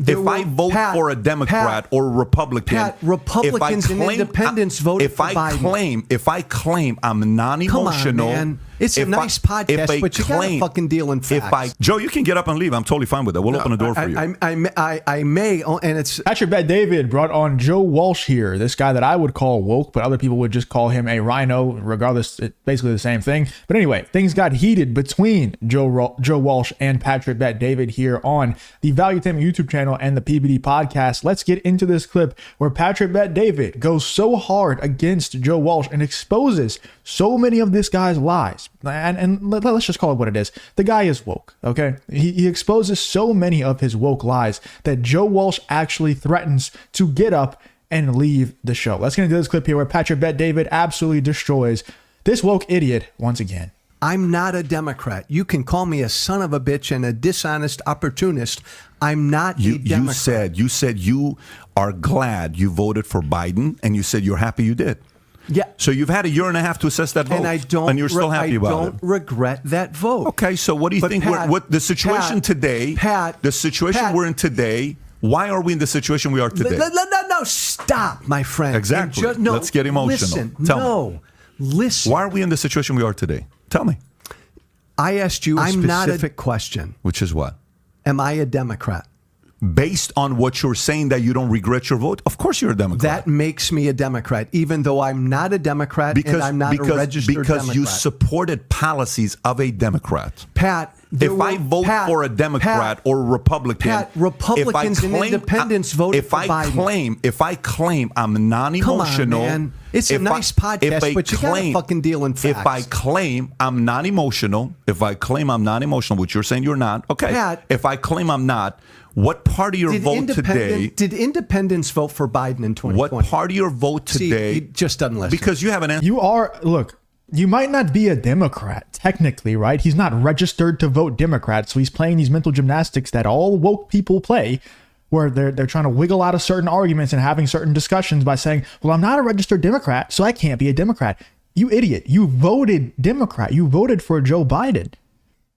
If I vote for a Democrat or a Republican, Republicans and independents voted for Biden. If I claim I'm non-emotional, come on, man. It's a nice podcast, but you gotta fucking deal in facts. Joe, you can get up and leave. I'm totally fine with that. We'll open the door for you. I may, and it's Patrick Bet David brought on Joe Walsh here, this guy that I would call woke, but other people would just call him a rhino. Regardless, it's basically the same thing. But anyway, things got heated between Joe Walsh and Patrick Bet David here on the Valuetainment YouTube channel and the PBD podcast. Let's get into this clip where Patrick Bet David goes so hard against Joe Walsh and exposes so many of this guy's lies. And let's just call it what it is. The guy is woke, okay? He exposes so many of his woke lies that Joe Walsh actually threatens to get up and leave the show. Let's get into this clip here where Patrick Bet David absolutely destroys this woke idiot once again. I'm not a Democrat. You can call me a son of a bitch and a dishonest opportunist. I'm not a Democrat. You said you are glad you voted for Biden, and you said you're happy you did. Yeah. So you've had a year and a half to assess that vote, and you're still happy about it. I don't regret that vote. Okay, so what do you think? What the situation today? The situation we're in today. Why are we in the situation we are today? No, stop, my friend. Exactly. Let's get emotional. Listen. Why are we in the situation we are today? Tell me. I asked you a specific question. Which is what? Am I a Democrat? Based on what you're saying that you don't regret your vote, of course you're a Democrat. That makes me a Democrat, even though I'm not a Democrat and I'm not a registered Democrat. Because you supported policies of a Democrat. Pat, if I vote for a Democrat or a Republican, Republicans and independents voted for Biden. If I claim I'm non-emotional, come on, man. It's a nice podcast, but you gotta fucking deal in facts. If I claim I'm non-emotional, which you're saying you're not, okay. Pat, if I claim I'm not, what part of your vote today? Did independents vote for Biden in 2020? What part of your vote today? See, he just doesn't listen. Because you have an answer. Look, you might not be a Democrat, technically, right? He's not registered to vote Democrat, so he's playing these mental gymnastics that all woke people play, where they're trying to wiggle out of certain arguments and having certain discussions by saying, well, I'm not a registered Democrat, so I can't be a Democrat. You idiot. You voted Democrat. You voted for Joe Biden.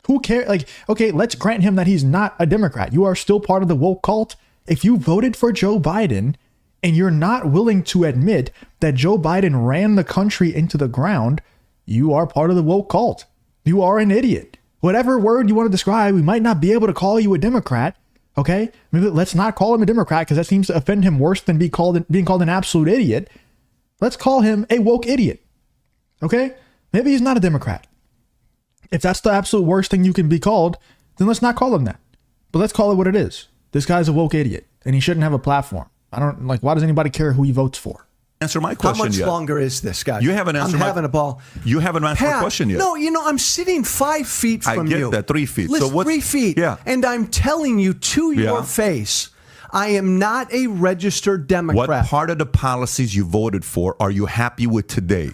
Who cares? Like, okay, let's grant him that he's not a Democrat. You are still part of the woke cult. If you voted for Joe Biden and you're not willing to admit that Joe Biden ran the country into the ground, you are part of the woke cult. You are an idiot. Whatever word you want to describe, we might not be able to call you a Democrat. Okay, maybe let's not call him a Democrat because that seems to offend him worse than being called an absolute idiot. Let's call him a woke idiot. Okay, maybe he's not a Democrat. If that's the absolute worst thing you can be called, then let's not call him that. But let's call it what it is. This guy's a woke idiot, and he shouldn't have a platform. Why does anybody care who he votes for? Answer my question yet. How much longer is this, guys? You haven't answered having a ball. You haven't answered my question yet. No, I'm sitting 5 feet from you. I get that, 3 feet. Listen, so what's 3 feet. Yeah. And I'm telling you to your face, I am not a registered Democrat. What part of the policies you voted for are you happy with today?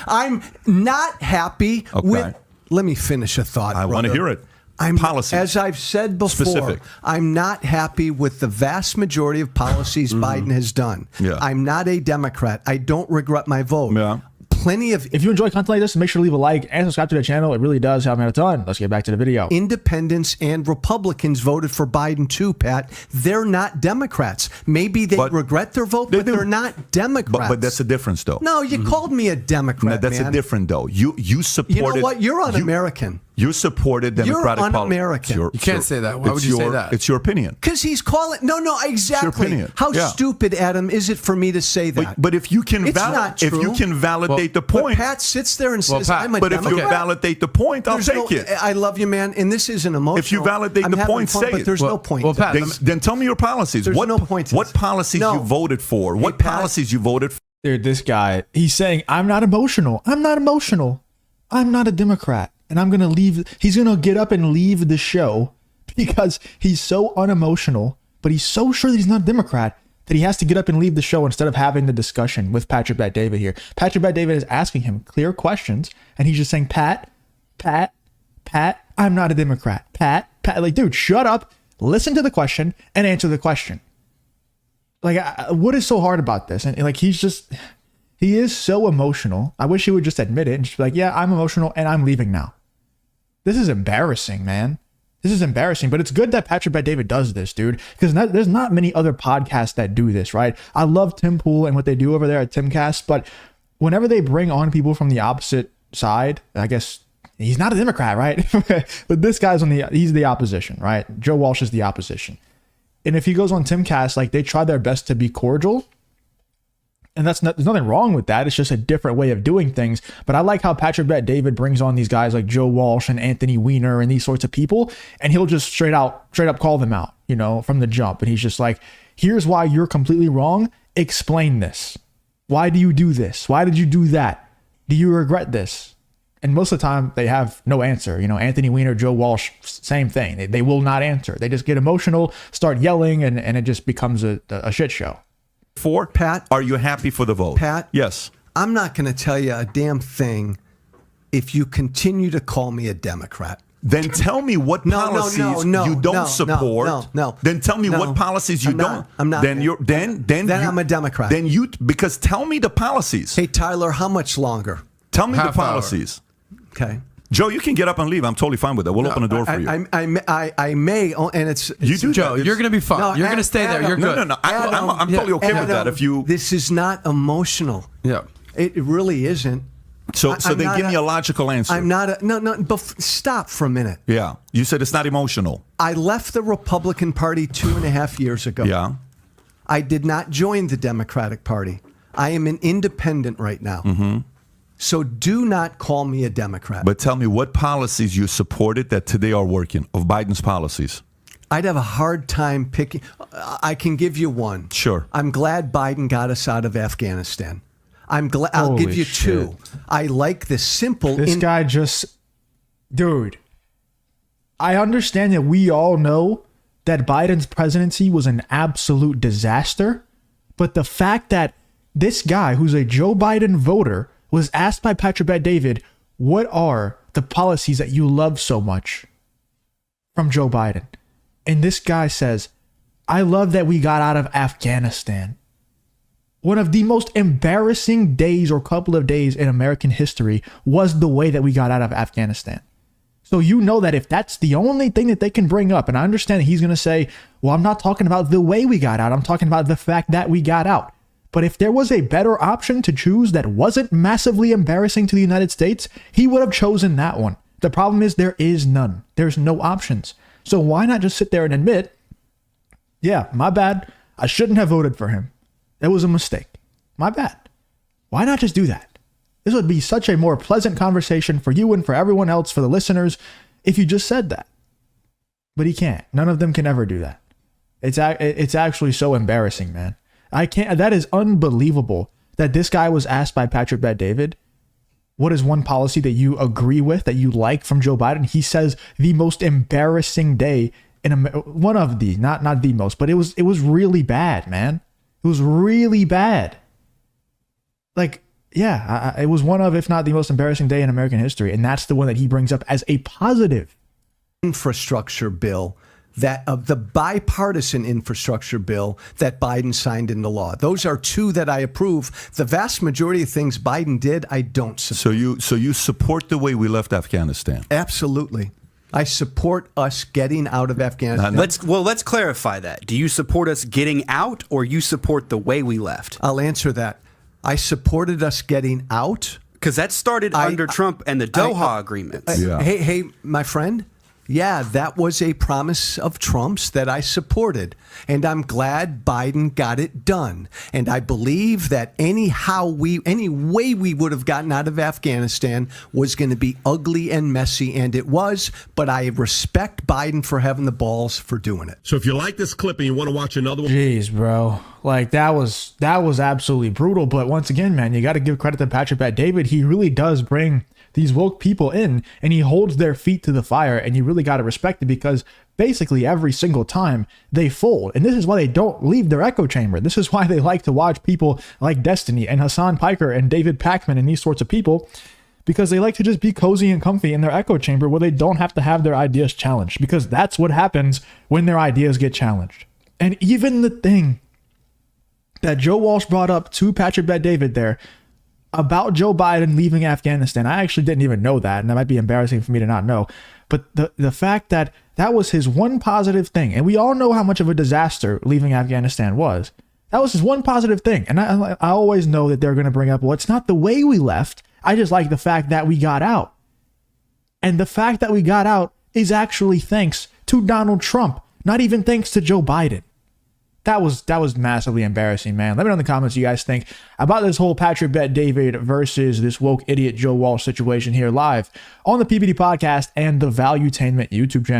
I'm not happy with... Let me finish a thought. I want to hear it. Policies. As I've said before, I'm not happy with the vast majority of policies Biden has done. Yeah. I'm not a Democrat. I don't regret my vote. Yeah. If you enjoy content like this, make sure to leave a like and subscribe to the channel. It really does help me out a ton. Let's get back to the video. Independents and Republicans voted for Biden too, Pat. They're not Democrats. Maybe they regret their vote, but they're not Democrats. But that's a difference, though. No, you called me a Democrat. No, that's a different, though. You supported. You know what? You're un-American. You supported Democratic policy. You're un-American. You can't say that. Why would you say that? It's your opinion. Because he's calling. No, exactly. It's your opinion. How stupid, Adam, is it for me to say that? But if you can, not true. If you can validate the point, but Pat sits there and says, "I'm a Democrat." But if you validate the point, I'll take it. I love you, man, and this isn't emotional. If you validate the point, say it. But there's no point. Well, Pat, then tell me your policies. There's no point. What policies you voted for? What policies you voted for? Dude, this guy, he's saying, I'm not emotional. I'm not emotional. I'm not a Democrat. And I'm going to leave. He's going to get up and leave the show because he's so unemotional, but he's so sure that he's not a Democrat that he has to get up and leave the show instead of having the discussion with Patrick Bet David here. Patrick Bet David is asking him clear questions, and he's just saying, Pat, I'm not a Democrat. Pat, like, dude, shut up, listen to the question, and answer the question. Like, what is so hard about this? And like, he is so emotional. I wish he would just admit it and just be like, yeah, I'm emotional and I'm leaving now. This is embarrassing, man. This is embarrassing, but it's good that Patrick Bet-David does this, dude, because there's not many other podcasts that do this, right? I love Tim Pool and what they do over there at Timcast, but whenever they bring on people from the opposite side, I guess he's not a Democrat, right? But this guy's he's the opposition, right? Joe Walsh is the opposition. And if he goes on Timcast, like, they try their best to be cordial. And there's nothing wrong with that. It's just a different way of doing things. But I like how Patrick Bet-David brings on these guys like Joe Walsh and Anthony Weiner and these sorts of people, and he'll just straight up call them out, you know, from the jump. And he's just like, here's why you're completely wrong. Explain this. Why do you do this? Why did you do that? Do you regret this? And most of the time they have no answer. You know, Anthony Weiner, Joe Walsh, same thing. They will not answer. They just get emotional, start yelling, and it just becomes a shit show. Pat, are you happy for the vote? Pat? Yes. I'm not going to tell you a damn thing if you continue to call me a Democrat. Then tell me what policies you don't support. No. Then tell me what policies you don't. I'm not. Then I'm a Democrat. Then because tell me the policies. Hey, Tyler, how much longer? Tell me the policies. Okay. Joe, you can get up and leave. I'm totally fine with that. We'll open the door for you. I may, and it's you do, Joe. You're going to be fine. No, you're going to stay there. You're good. No. I'm totally okay with that. If you, this is not emotional. Yeah, it really isn't. So then give me a logical answer. I'm not no. But stop for a minute. Yeah, you said it's not emotional. I left the Republican Party 2.5 years ago. Yeah, I did not join the Democratic Party. I am an independent right now. Mm-hmm. So do not call me a Democrat. But tell me what policies you supported that today are working, of Biden's policies. I'd have a hard time picking. I can give you one. Sure. I'm glad Biden got us out of Afghanistan. I'm glad. I'll give you two. I like the simple. This guy just, dude. I understand that we all know that Biden's presidency was an absolute disaster, but the fact that this guy, who's a Joe Biden voter, was asked by Patrick Bet-David, what are the policies that you love so much from Joe Biden? And this guy says, I love that we got out of Afghanistan. One of the most embarrassing days or couple of days in American history was the way that we got out of Afghanistan. So you know that if that's the only thing that they can bring up, and I understand that he's going to say, well, I'm not talking about the way we got out. I'm talking about the fact that we got out. But if there was a better option to choose that wasn't massively embarrassing to the United States, he would have chosen that one. The problem is there is none. There's no options. So why not just sit there and admit, yeah, my bad. I shouldn't have voted for him. That was a mistake. My bad. Why not just do that? This would be such a more pleasant conversation for you and for everyone else, for the listeners, if you just said that. But he can't. None of them can ever do that. It's actually so embarrassing, man. I can't. That is unbelievable that this guy was asked by Patrick Bet-David, what is one policy that you agree with, that you like from Joe Biden? He says the most embarrassing day in one of the, not the most, but it was really bad, man. It was really bad. Like, yeah, it was one of, if not the most embarrassing day in American history. And that's the one that he brings up as a positive. Infrastructure bill, that of the bipartisan infrastructure bill that Biden signed into law. Those are two that I approve. The vast majority of things Biden did, I don't support. So you support the way we left Afghanistan? Absolutely. I support us getting out of Afghanistan. Let's clarify that. Do you support us getting out, or you support the way we left? I'll answer that. I supported us getting out. Because that started under Trump and the Doha agreements. Hey, my friend. Yeah, that was a promise of Trump's that I supported. And I'm glad Biden got it done. And I believe that any way we would have gotten out of Afghanistan was going to be ugly and messy, and it was. But I respect Biden for having the balls for doing it. So if you like this clip and you want to watch another one. Jeez, bro. Like, that was absolutely brutal. But once again, man, you got to give credit to Patrick Bet-David. He really does bring these woke people in, and he holds their feet to the fire, and you really got to respect it, because basically every single time they fold. And this is why they don't leave their echo chamber. This is why they like to watch people like Destiny and Hassan Piker and David Pakman and these sorts of people, because they like to just be cozy and comfy in their echo chamber where they don't have to have their ideas challenged, because that's what happens when their ideas get challenged. And even the thing that Joe Walsh brought up to Patrick Bet-David there, about Joe Biden leaving Afghanistan. I actually didn't even know that, and that might be embarrassing for me to not know. But the fact that that was his one positive thing, and we all know how much of a disaster leaving Afghanistan was. That was his one positive thing. And I always know that they're going to bring up, well, it's not the way we left. I just like the fact that we got out. And the fact that we got out is actually thanks to Donald Trump, not even thanks to Joe Biden. That was massively embarrassing, man. Let me know in the comments what you guys think about this whole Patriot Bet David versus this woke idiot Joe Walsh situation here live on the PBD podcast and the Valuetainment YouTube channel.